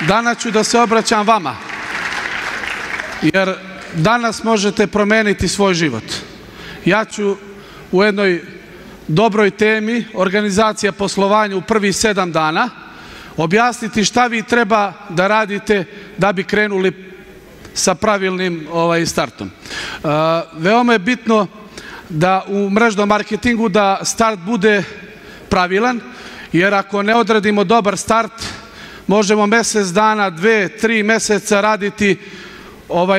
danas ću da se obraćam vama, jer danas možete promeniti svoj život. Ja ću u jednoj dobroj temi, organizacija poslovanja u prvih 7 dana, objasniti šta vi treba da radite da bi krenuli sa pravilnim startom. Veoma je bitno da u mrežnom marketingu da start bude pravilan, jer ako ne odradimo dobar start, možemo mjesec dana, 2, 3 meseca raditi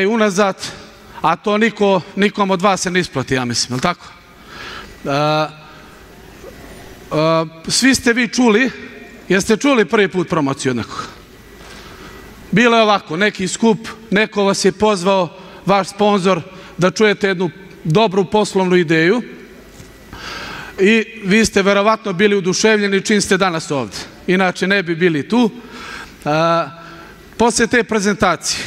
unazad, a to nikom od vas se ne isplati, ja mislim, je li tako? Svi ste vi čuli, jeste čuli prvi put promociju od nekoga? Bilo je ovako, neki skup, neko vas je pozvao, vaš sponzor, da čujete jednu dobru poslovnu ideju i vi ste verovatno bili oduševljeni čim ste danas ovdje. Inače ne bi bili tu. Poslije te prezentacije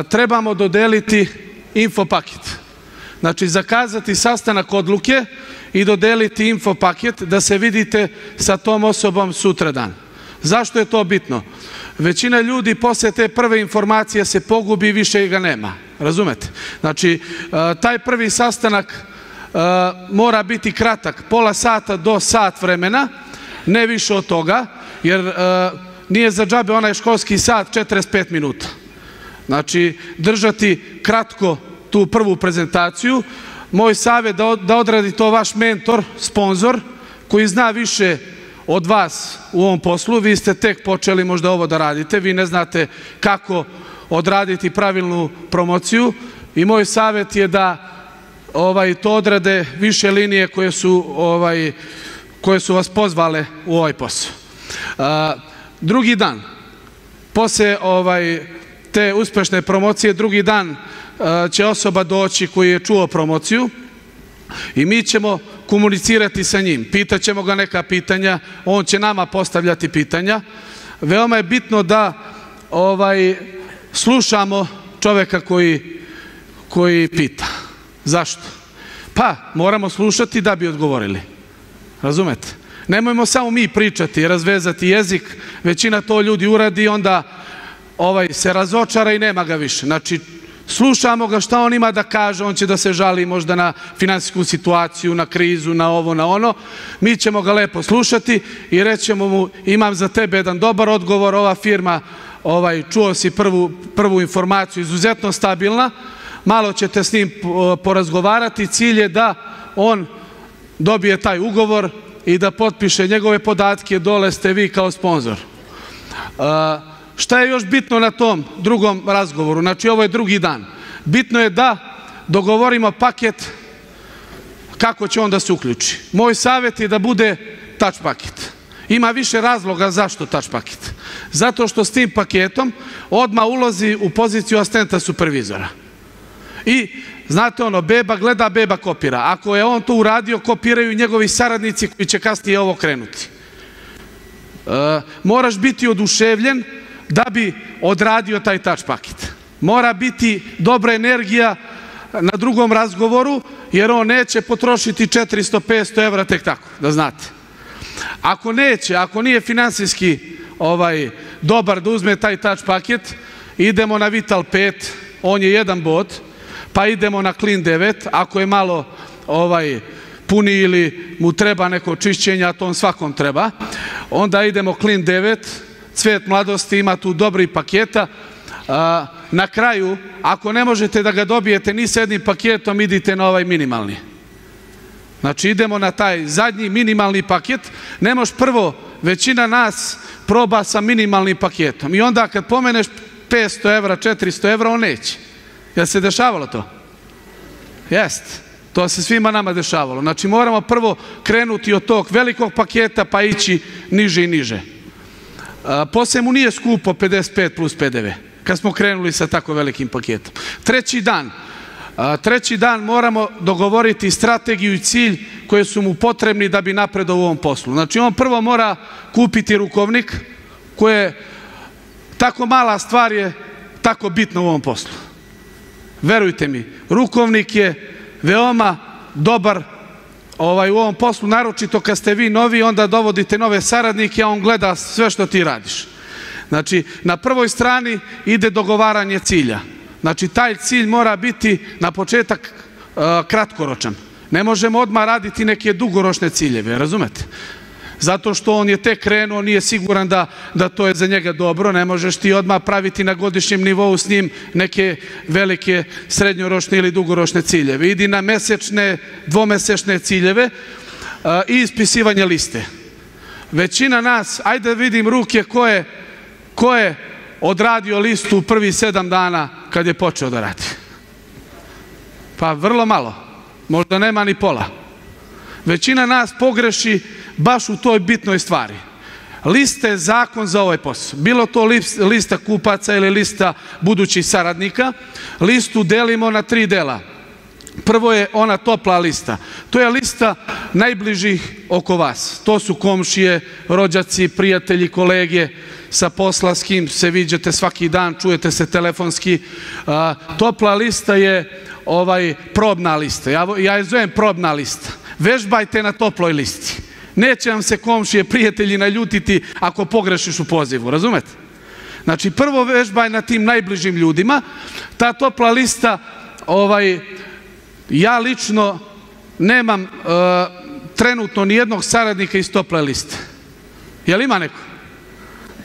trebamo dodeliti info paket. Znači zakazati sastanak odluke i dodeliti info paket da se vidite sa tom osobom sutradan. Zašto je to bitno? Većina ljudi poslije te prve informacije se pogubi i više ga nema. Razumete? Znači, taj prvi sastanak mora biti kratak, pola sata do sat vremena, ne više od toga, jer nije za džabe onaj školski sat 45 minuta. Znači, držati kratko tu prvu prezentaciju. Moj savjet da odradi to vaš mentor, sponzor, koji zna više od vas u ovom poslu. Vi ste tek počeli možda ovo da radite, vi ne znate kako odraditi pravilnu promociju i moj savjet je da to odrade više linije koje su vas pozvale u ovaj posao. Drugi dan, poslije te uspešne promocije, drugi dan će osoba doći koji je čuo promociju i mi ćemo komunicirati sa njim. Pitaćemo ga neka pitanja, on će nama postavljati pitanja. Veoma je bitno da slušamo čoveka koji pita. Zašto? Pa, moramo slušati da bi odgovorili. Razumete? Nemojmo samo mi pričati, razvezati jezik, većina to ljudi uradi, onda se razočara i nema ga više. Znači, slušamo ga šta on ima da kaže, on će da se žali možda na finansijsku situaciju, na krizu, na ovo, na ono. Mi ćemo ga lepo slušati i rećemo mu, imam za tebe jedan dobar odgovor, ova firma, čuo si prvu informaciju, izuzetno stabilna, malo ćete s njim porazgovarati, cilj je da on dobije taj ugovor i da potpiše njegove podatke, dole ste vi kao sponzor. Šta je još bitno na tom drugom razgovoru? Znači, ovo je drugi dan. Bitno je da dogovorimo paket kako će on da se uključi. Moj savjet je da bude touch paket. Ima više razloga zašto touch paket. Zato što s tim paketom odmah ulazi u poziciju asistenta supervizora. I, znate ono, beba gleda, beba kopira. Ako je on to uradio, kopiraju njegovi saradnici koji će kasnije ovo krenuti. Moraš biti oduševljen da bi odradio taj touch paket. Mora biti dobra energija na drugom razgovoru, jer on neće potrošiti 400-500 evra tek tako, da znate. Ako neće, ako nije finansijski dobar da uzme taj touch paket, idemo na Vital 5, on je 1 bod, pa idemo na Clean 9, ako je malo puni ili mu treba neko čišćenje, a to on svakom treba, onda idemo Clean 9, Cvet mladosti, ima tu dobrih paketa. Na kraju, ako ne možete da ga dobijete ni s jednim paketom, idite na ovaj minimalni. Znači, idemo na taj zadnji minimalni paket. Ne može prvo, većina nas proba sa minimalnim paketom. I onda kad pomeneš 500 evra, 400 evra, on neće. Jel se dešavalo to? Jest. To se svima nama dešavalo. Znači, moramo prvo krenuti od tog velikog paketa pa ići niže i niže. Poslije mu nije skupo 55 plus PDV, kad smo krenuli sa tako velikim paketom. Treći dan moramo dogovoriti strategiju i cilj koje su mu potrebni da bi napredao u ovom poslu. Znači, on prvo mora kupiti rukovnik, koje tako mala stvar je tako bitna u ovom poslu. Verujte mi, rukovnik je veoma dobar u ovom poslu, naročito kad ste vi novi, onda dovodite nove saradnike, a on gleda sve što ti radiš. Znači, na prvoj strani ide dogovaranje cilja. Znači, taj cilj mora biti na početak kratkoročan. Ne možemo odmah raditi neke dugoročne ciljeve, razumete? Zato što on je tek krenuo, nije siguran da to je za njega dobro. Ne možeš ti odmah praviti na godišnjem nivou s njim neke velike srednjoročne ili dugoročne ciljeve. Idi na mesečne, dvomesečne ciljeve i ispisivanje liste. Većina nas, ajde da vidim ruke ko je odradio listu u prvih 7 dana kad je počeo da radi. Pa vrlo malo, možda nema ni pola. Većina nas pogreši baš u toj bitnoj stvari. Lista je zakon za ovaj posao. Bilo to lista kupaca ili lista budućih saradnika. Listu delimo na 3 dela. Prvo je ona topla lista. To je lista najbližih oko vas. To su komšije, rođaci, prijatelji, kolege sa posla s kim se viđate svaki dan, čujete se telefonski. Topla lista je probna lista. Ja je zovem probna lista. Vežbajte na toploj listi. Neće vam se komšije, prijatelji naljutiti ako pogrešiš u pozivu, razumete? Znači, prvo vežbaj na tim najbližim ljudima. Ta topla lista, ja lično nemam trenutno ni jednog saradnika iz tople liste. Jel ima neko?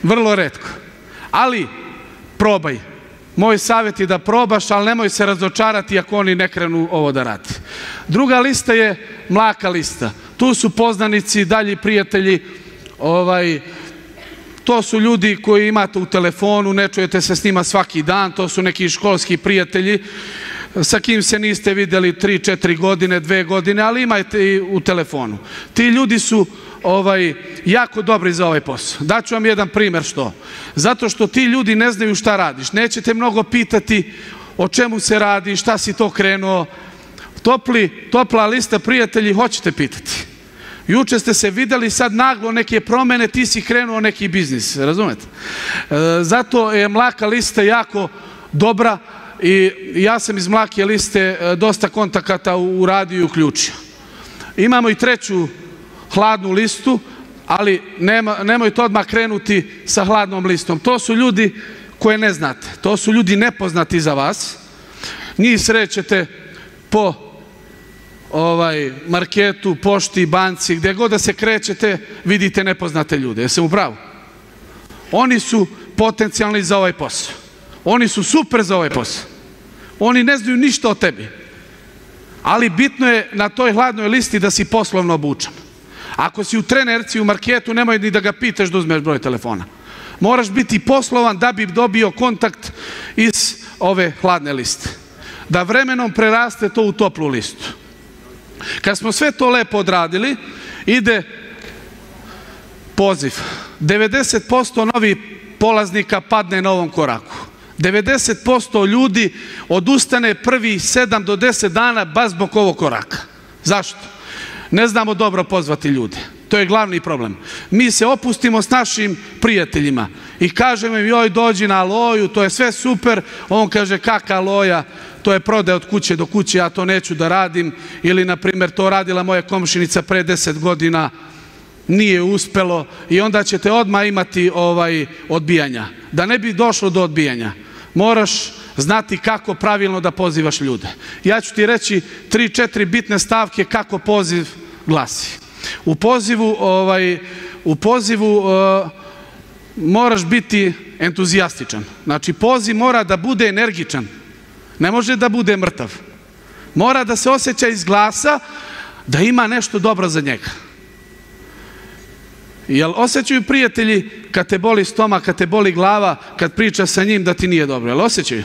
Vrlo retko. Ali, probaj. Moj savjet je da probaš, ali nemoj se razočarati ako oni ne krenu ovo da radi. Druga lista je mlaka lista. Tu su poznanici, dalji prijatelji, to su ljudi koji imate u telefonu, ne čujete se s njima svaki dan, to su neki školski prijatelji sa kim se niste vidjeli 3-4 godine, 2 godine, ali imajte i u telefonu. Ti ljudi su jako dobri za ovaj posao. Daću vam jedan primjer što. Zato što ti ljudi ne znaju šta radiš. Nećete mnogo pitati o čemu se radi, šta si to krenuo. Topla lista prijatelji hoćete pitati. Juče ste se vidjeli, sad naglo neke promjene, ti si krenuo neki biznis, razumete? Zato je mlaka lista jako dobra i ja sam iz mlake liste dosta kontakata u radiju uključio. Imamo i treću hladnu listu, ali nemojte odmah krenuti sa hladnom listom. To su ljudi koje ne znate, to su ljudi nepoznati za vas. Njih srećete po marketu, pošti, banci, gdje god da se krećete, vidite nepoznate ljude. Jesam u pravu? Oni su potencijalni za ovaj posao. Oni su super za ovaj posao. Oni ne znaju ništa o tebi. Ali bitno je na toj hladnoj listi da si poslovno obučen. Ako si u trenerci, u marketu, nemoj ni da ga pitaš da uzmeš broj telefona. Moraš biti poslovan da bi dobio kontakt iz ove hladne liste. Da vremenom preraste to u toplu listu. Kad smo sve to lepo odradili, ide poziv. 90% novih polaznika padne na ovom koraku. 90% ljudi odustane prvih 7 do 10 dana baš zbog ovog koraka. Zašto? Ne znamo dobro pozvati ljude. To je glavni problem. Mi se opustimo s našim prijateljima i kažemo im joj dođi na Aloju, to je sve super. On kaže kaka Aloja, to je prodaja od kuće do kuće, ja to neću da radim. Ili na primjer to radila moja komšinica pre 10 godina, nije uspelo i onda ćete odmah imati odbijanja. Da ne bi došlo do odbijanja, moraš znati kako pravilno da pozivaš ljude. Ja ću ti reći 3-4 bitne stavke kako poziv glasi. U pozivu moraš biti entuzijastičan. Znači poziv mora da bude energičan. Ne može da bude mrtav. Mora da se osjeća iz glasa da ima nešto dobro za njega. Jel osjećaju prijatelji kad te boli stomak, kad te boli glava, kad priča sa njim da ti nije dobro? Jel osjećaju?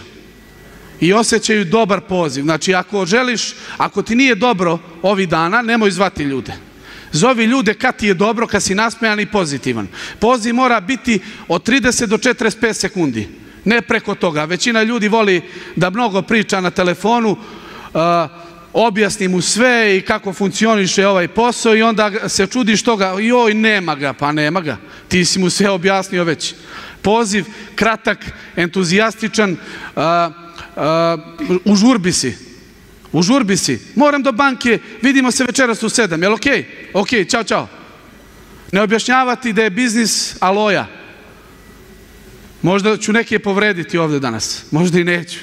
I osjećaju dobar poziv. Znači ako želiš, ako ti nije dobro ovih dana, nemoj zvati ljude. Zovi ljude kad ti je dobro, kad si nasmejan i pozitivan. Poziv mora biti od 30 do 45 sekundi. Ne preko toga. Većina ljudi voli da mnogo priča na telefonu, objasni mu sve i kako funkcioniše ovaj posao i onda se čudiš toga, joj nema ga, pa nema ga. Ti si mu sve objasnio već. Poziv kratak, entuzijastičan, u žurbi si. U žurbi si. Moram do banke, vidimo se večeras u 7, jel okej? Okej, čao, čao. Ne objašnjavati da je biznis Aloja. Možda ću neke povrediti ovdje danas, možda i neću.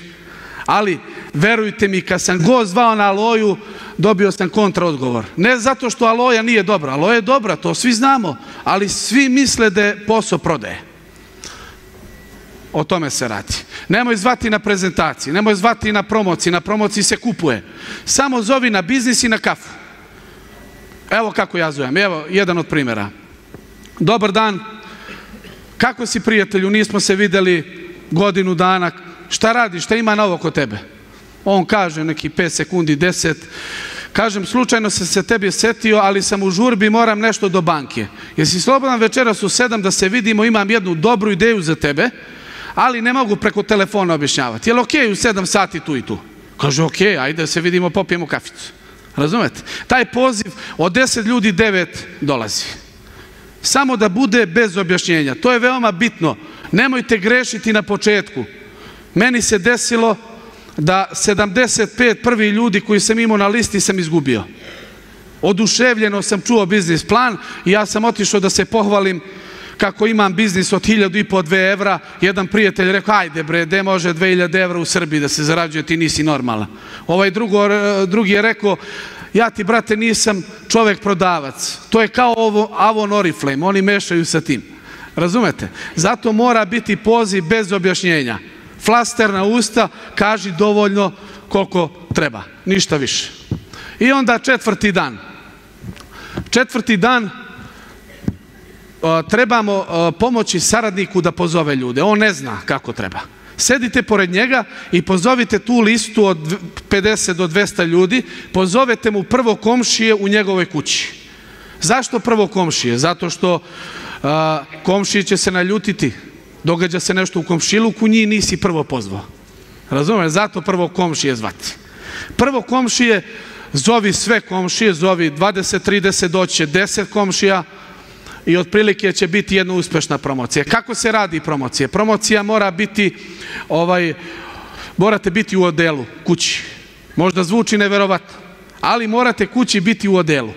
Ali, verujte mi, kad sam god zvao na Aloju, dobio sam kontraodgovor. Ne zato što Aloja nije dobra, Aloja je dobra, to svi znamo, ali svi misle da je posao prodaje. O tome se radi. Nemoj zvati na prezentaciji, nemoj zvati na promociji se kupuje. Samo zovi na biznis i na kafu. Evo kako ja zovem, evo jedan od primjera. Dobar dan, kako si prijatelju, nismo se vidjeli godinu dana, šta radiš, šta ima novo kod tebe? On kaže neki 5 sekundi, 10, kažem slučajno sam se tebi setio, ali sam u žurbi, moram nešto do banke. Jesi slobodan večeras u 7 da se vidimo, imam jednu dobru ideju za tebe, ali ne mogu preko telefona objašnjavati. Jel okej u 7 sati tu i tu? Kaže okej, ajde da se vidimo, popijemo kaficu. Razumete? Taj poziv od 10 ljudi 9 dolazi. Samo da bude bez objašnjenja. To je veoma bitno. Nemojte grešiti na početku. Meni se desilo da 75 prvi ljudi koji sam imao na listi sam izgubio. Oduševljeno sam čuo biznis plan i ja sam otišao da se pohvalim kako imam biznis od 1.500–2 evra. Jedan prijatelj rekao, ajde bre, gde može 2.000 evra u Srbiji da se zarađuje, ti nisi normalan. Ovaj drugi je rekao, ja ti brate nisam čovek prodavac. To je kao ovo Avon Oriflame, oni mešaju sa tim. Razumete? Zato mora biti poziv bez objašnjenja. Flaster na usta, kaži dovoljno koliko treba, ništa više. I onda četvrti dan. Četvrti dan trebamo pomoći saradniku da pozove ljude. On ne zna kako treba. Sedite pored njega i pozovite tu listu od 50 do 200 ljudi, pozovete mu prvo komšije u njegovoj kući. Zašto prvo komšije? Zato što komšije će se naljutiti. Događa se nešto u komšiluku, njih nisi prvo pozvao. Razumiješ? Zato prvo komšije zvati. Prvo komšije, zovi sve komšije, zovi 20-30, doće 10 komšija i otprilike će biti jedna uspešna promocija. Kako se radi promocija? Promocija mora biti, morate biti u odelu, kući. Možda zvuči neverovatno, ali morate kući biti u odelu.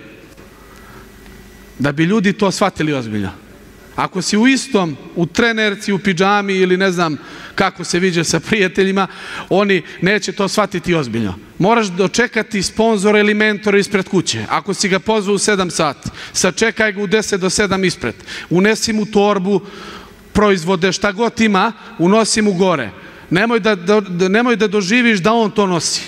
Da bi ljudi to shvatili ozbiljno. Ako si u istom, u trenerci, u pidžami ili ne znam kako se viđe sa prijateljima, oni neće to shvatiti ozbiljno. Moraš dočekati sponzora ili mentora ispred kuće. Ako si ga pozvao u 7 sati, sačekaj ga u 10 do 7 ispred. Unesi mu torbu, proizvode, šta god ima, unosi mu gore. Nemoj da doživiš da on to nosi.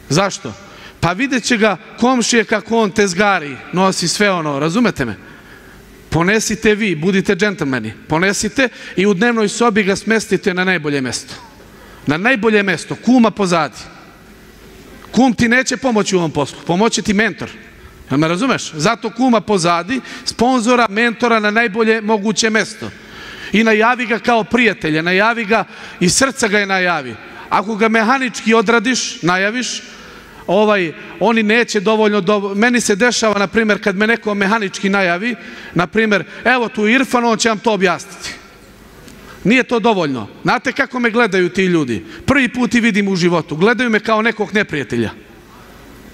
Zašto? Pa vidjet će ga komšije kako on tezgari, nosi sve ono, razumete me? Ponesite vi, budite džentlmeni, ponesite i u dnevnoj sobi ga smestite na najbolje mesto. Na najbolje mesto, kuma pozadi. Kum ti neće pomoći u ovom poslu, pomoći ti mentor. Jel me razumeš? Zato kuma pozadi, sponzora, mentora na najbolje moguće mesto. I najavi ga kao prijatelja, najavi ga i srca ga je najavi. Ako ga mehanički odradiš, najaviš, oni neće dovoljno, meni se dešava, na primjer, kad me neko mehanički najavi, na primjer, evo tu Irfan, on će vam to objasniti. Nije to dovoljno. Znate kako me gledaju ti ljudi? Prvi put i vidim u životu. Gledaju me kao nekog neprijatelja.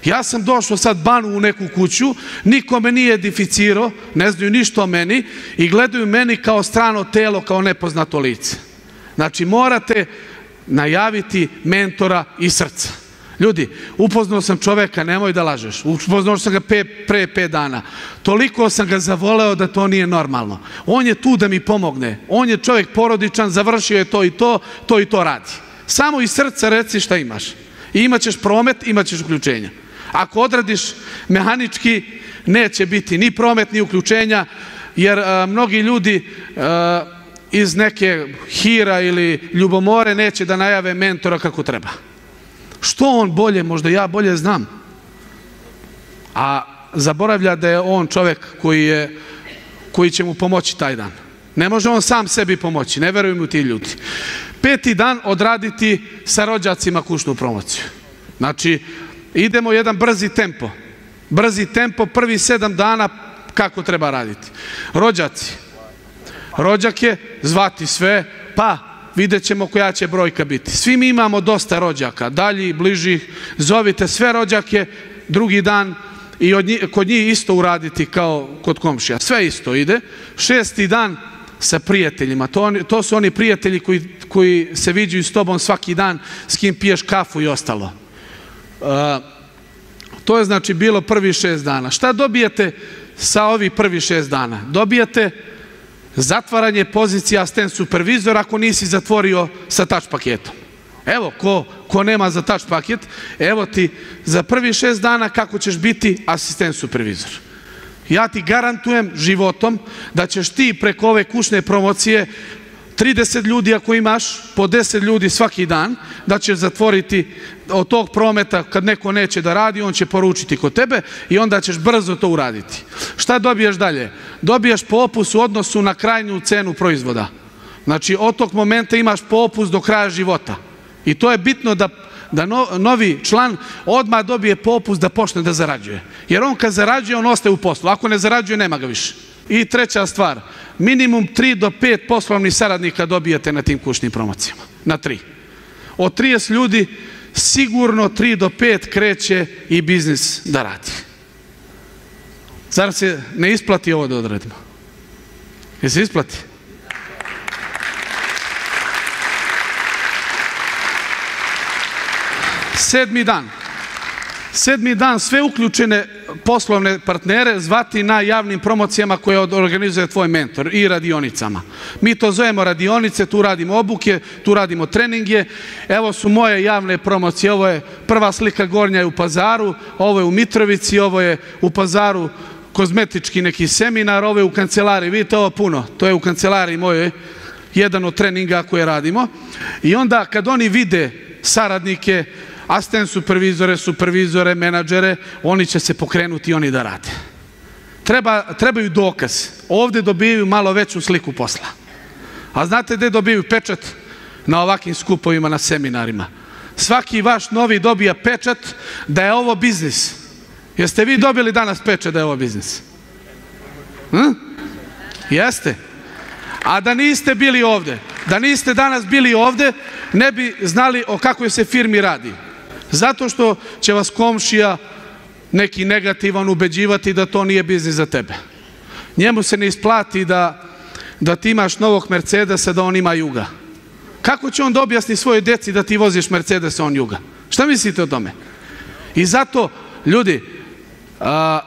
Ja sam došao sad banu u neku kuću, niko me nije edificirao, ne znaju ništa o meni i gledaju meni kao strano telo, kao nepoznato lice. Znači, morate najaviti mentora iz srca. Ljudi, upoznao sam čoveka, nemoj da lažeš, upoznao sam ga pre 5 dana. Toliko sam ga zavoleo da to nije normalno. On je tu da mi pomogne. On je čovjek porodičan, završio je to i to radi. Samo iz srca reci šta imaš. I imat ćeš promet, imat ćeš uključenja. Ako odradiš mehanički, neće biti ni promet, ni uključenja, jer mnogi ljudi iz neke hira ili ljubomore neće da najave mentora kako treba. Što on bolje, možda ja bolje znam. A zaboravlja da je on čovjek koji će mu pomoći taj dan. Ne može on sam sebi pomoći, ne veruju mu ti ljudi. 5. dan odraditi sa rođacima kućnu promociju. Znači, idemo jedan brzi tempo. Brzi tempo, prvi 7 dana kako treba raditi. Rođaci. Rođake, zvati sve, pa vidjet ćemo koja će brojka biti. Svi mi imamo dosta rođaka, dalji, bližih, zovite sve rođake, drugi dan i kod njih isto uraditi kao kod komšija. Sve isto ide. 6. dan sa prijateljima. To su oni prijatelji koji se viđaju s tobom svaki dan, s kim piješ kafu i ostalo. To je znači bilo prvih 6 dana. Šta dobijete sa ovih prvih 6 dana? Dobijate zatvaranje pozicije asistent supervizora ako nisi zatvorio sa touch paketom. Evo, ko nema za touch paket, evo ti za prvih 6 dana kako ćeš biti asistent supervizor. Ja ti garantujem životom da ćeš ti preko ove kućne promocije 30 ljudi ako imaš, po 10 ljudi svaki dan, da ćeš zatvoriti od tog prometa kad neko neće da radi, on će poručiti kod tebe i onda ćeš brzo to uraditi. Šta dobiješ dalje? Dobiješ popust u odnosu na krajnju cenu proizvoda. Znači, od tog momenta imaš popust do kraja života. I to je bitno da novi član odmah dobije popust da počne da zarađuje. Jer on kad zarađuje, on ostaje u poslu. Ako ne zarađuje, nema ga više. I treća stvar, minimum 3 do 5 poslovnih saradnika dobijate na tim kućnim promocijama. Na 3. Od 30 ljudi sigurno 3 do 5 kreće i biznis da radi. Zar se ne isplati ovo da odradimo? Jel se isplati? Sedmi dan sve uključene poslovne partnere zvati na javnim promocijama koje organizuje tvoj mentor i radionicama. Mi to zovemo radionice, tu radimo obuke, tu radimo treninge. Evo su moje javne promocije, ovo je prva slika gornja je u Pazaru, ovo je u Mitrovici, ovo je u Pazaru kozmetički neki seminar, ovo je u kancelariji, vidite ovo puno, to je u kancelariji mojoj, jedan od treninga koje radimo. I onda kad oni vide saradnike, asistent supervizore, menadžere, oni će se pokrenuti i oni da rade. Trebaju dokaz. Ovde dobijaju malo veću sliku posla. A znate gde dobijaju pečat? Na ovakvim skupovima, na seminarima. Svaki vaš novi dobija pečat da je ovo biznis. Jeste vi dobili danas pečat da je ovo biznis? Jeste. A da niste bili ovde, da niste danas bili ovde, ne bi znali o kakvoj se firmi radi. Zato što će vas komšija neki negativan ubeđivati da to nije biznis za tebe. Njemu se ne isplati da ti imaš novog Mercedesa, da on ima Juga. Kako će on da objasni svojoj deci da ti voziš Mercedesa, on Juga? Šta mislite o tome? I zato, ljudi,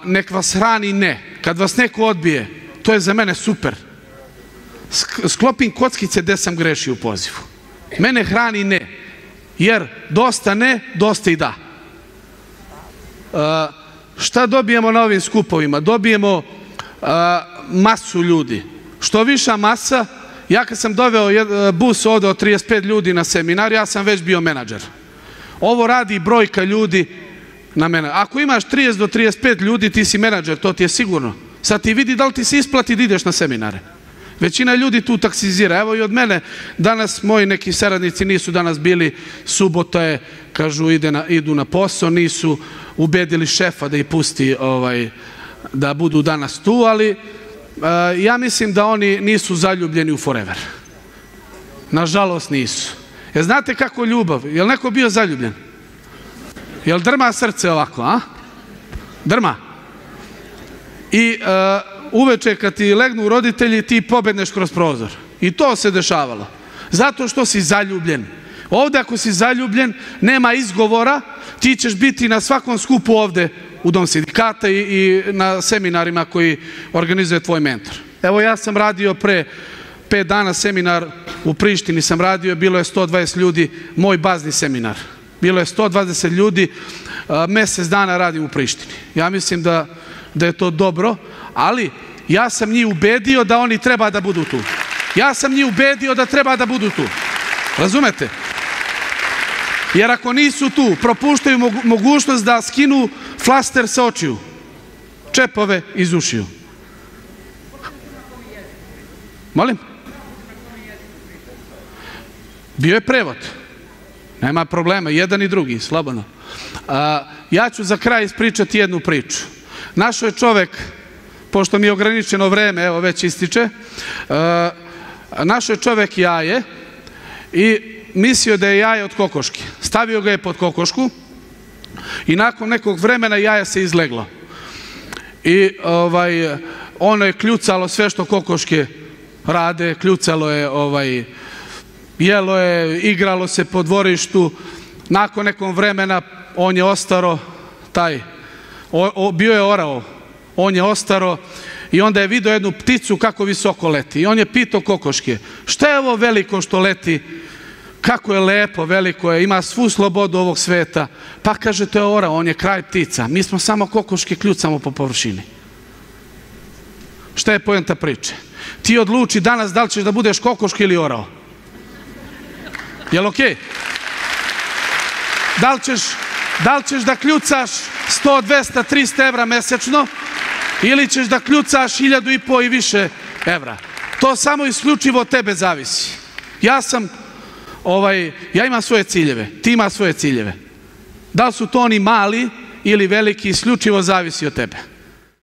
nek vas hrani ne. Kad vas neko odbije, to je za mene super. Sklopim kockice gde sam grešio u pozivu. Mene hrani ne. Jer dosta ne, dosta i da. Šta dobijemo na ovim skupovima? Dobijemo masu ljudi. Što viša masa, ja kad sam doveo bus ovde od 35 ljudi na seminar, ja sam već bio menadžer. Ovo radi brojka ljudi na mene. Ako imaš 30 do 35 ljudi, ti si menadžer, to ti je sigurno. Sad ti vidi da li ti se isplati da ideš na seminare. Većina ljudi tu taksizira. Evo i od mene, danas moji neki saradnici nisu danas bili, subota je, kažu idu na posao, nisu ubedili šefa da ih pusti da budu danas tu, ali ja mislim da oni nisu zaljubljeni u forever. Nažalost nisu. Jer znate kako ljubav? Je li neko bio zaljubljen? Je li drma srce ovako, a? Drma. I uveče kad ti legnu roditelji, ti pobedneš kroz prozor. I to se dešavalo. Zato što si zaljubljen. Ovde ako si zaljubljen, nema izgovora, ti ćeš biti na svakom skupu ovde u Dom sindikata i na seminarima koji organizuje tvoj mentor. Evo ja sam radio pre 5 dana seminar u Prištini sam radio, bilo je 120 ljudi, moj bazni seminar. Bilo je 120 ljudi, mesec dana radim u Prištini. Ja mislim da je to dobro, ali ja sam njih ubedio da oni treba da budu tu. Ja sam njih ubedio da treba da budu tu. Razumete? Jer ako nisu tu, propuštaju mogućnost da skinu flaster sa očiju, čepove iz ušiju. Molim? Bio je prevod. Nema problema, jedan i drugi, slobodno. Ja ću za kraj ispričati jednu priču. Našao je čovek, pošto mi je ograničeno vreme, evo već ističe, našao je čovek jaje i mislio da je jaje od kokoške. Stavio ga je pod kokošku i nakon nekog vremena jaje se izleglo. I ono je kljucalo sve što kokoške rade, kljucalo je, jelo je, igralo se po dvorištu. Nakon nekog vremena on je ostaro, bio je orao, on je ostaro i onda je vidio jednu pticu kako visoko leti. I on je pitao kokoške, šta je ovo veliko što leti? Kako je lepo, veliko je, ima svu slobodu ovog sveta. Pa kaže, to je orao, on je kralj ptica. Mi smo samo kokoške, kljucamo po površini. Šta je poenta priče? Ti odluči danas da li ćeš da budeš kokoška ili orao. Jel okej? Da li ćeš da kljucaš 100, 200, 300 evra mesečno ili ćeš da kljucaš 1.500 i više evra? To samo isključivo od tebe zavisi. Ja imam svoje ciljeve, ti ima svoje ciljeve. Da li su to oni mali ili veliki, isključivo zavisi od tebe.